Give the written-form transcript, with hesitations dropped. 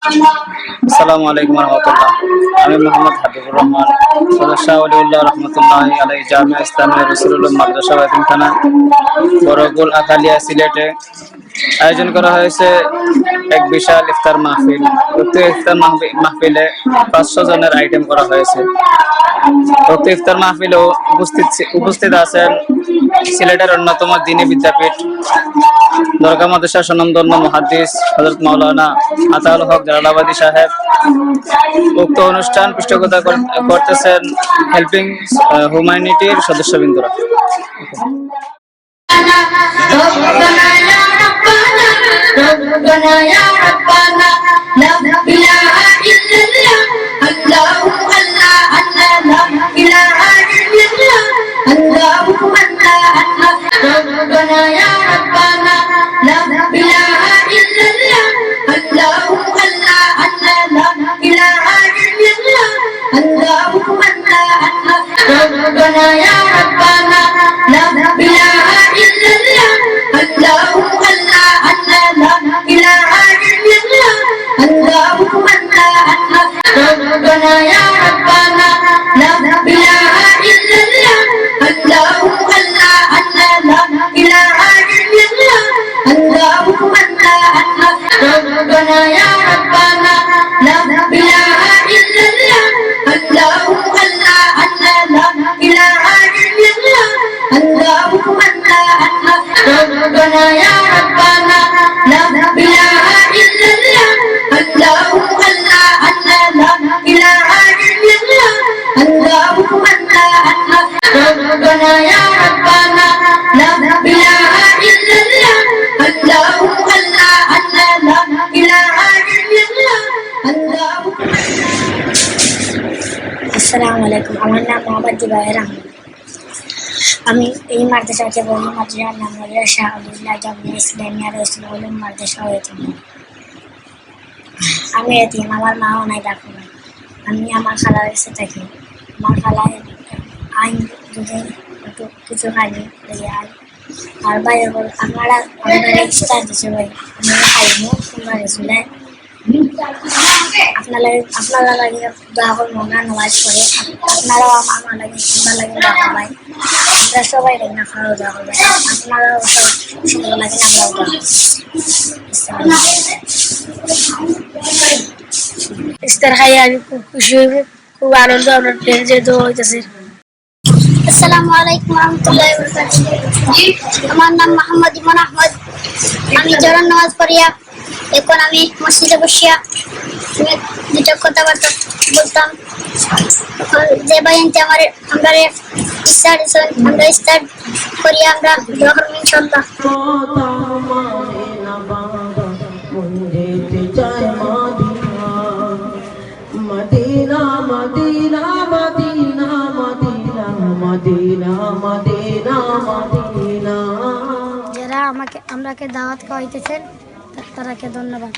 আসসালামু আলাইকুম রহমতুল্লাহ। আমি মোহাম্মদ হাবিবুর রহমান, সদস্য ওলিউল্লাহ রহমতুল্লাহ আলাই জামিয়া ইসলামিয়া রসুলুল্লাহ মাদ্রাসা এতিমখানা বড়গুল আখালিয়া সিলেটে আয়োজন করা হয়েছে এক বিশাল ইফতার মাহফিল। উক্ত ইফতার মাহফিলে 500 জনের আইটেম করা হয়েছে। উক্ত ইফতার মাহফিলে উপস্থিত আছেন সিলেটের অন্যতম দ্বীনী বিদ্যাপীঠ দরগা মাদ্রাসা স্বনামধন্য মুহাদ্দিস হযরত মাওলানা আতাউল হক জালালাবাদী সাহেব। উক্ত অনুষ্ঠান পৃষ্ঠপোষকতা করতেছেন হেল্পিং হিউম্যানিটির সদস্যবৃন্দরা। ربنا يا ربنا لا إله إلا الله اللهم لا إله إلا الله اللهم لا ربنا يا ربنا لا إله إلا الله اللهم لا إله إلا الله اللهم لا ربنا يا ربنا لا إله إلا الله اللهم لا إله إلا الله اللهم لا ربنا يا ربنا لا إله إلا الله اللهم لا إله إلا الله اللهم لا ربنا يا ربنا لا إله إلا الله اللهم لا إله إلا الله আসসালামু আলাইকুম। আমার নাম মোহাম্মদ জুবায়ের আহমেদ। আমি এই মাদ্রাসাতে পড়ি। মাদ্রাসার নাম হল শাহ আলিউল্লাহ জামিয়া ইসলামিয়া রসুল মাদ্রাসা হয়েছে। আমি এতিম, আমার মাও নাই, বাপু নাই। আমি আমার খালার কাছে থাকি। আমার খালায় আইন যদি একটু কিছু খাইনি আর বাইরে বল আপনারা স্টার দিচ্ছে ভাই, আমরা খাইনি তোমরা রেসুলে আপনারা লাগে দোয়া করবো, আমরা নামাজ পড়ে আপনারাও আমার লাগে আপনার লাগে দোয়া করবেন। আমরা সবাই রান্না খাওয়া দোয়া করবেন, আপনারাও সুন্দর লাগে আমরাও দোয়া করবো। ইফতার খাই আমি খুব খুশি হইব, খুব আনন্দ আমরা যে দোয়া হইতেছে। আসসালামু আলাইকুম ওয়া রাহমাতুল্লাহি ওয়া বারাকাতুহু। আমার নাম মোহাম্মদ ইমন আহমদ। আমি জোহরের নামাজ পড়িয়া এখন আমি মসজিদে বসিয়া দুটো কথাবার্তা বলতাম। যে বাইনতে আমরা স্টার্ট করিয়া আমরা দোয়া করব ইনশাআল্লাহ। মদিনা মদিনা মদিনা মদিনা মদিনা মদিনা মদিনা। যারা আমাকে দাওয়াত খাওয়াইতেছেন তারাকে ধন্যবাদ।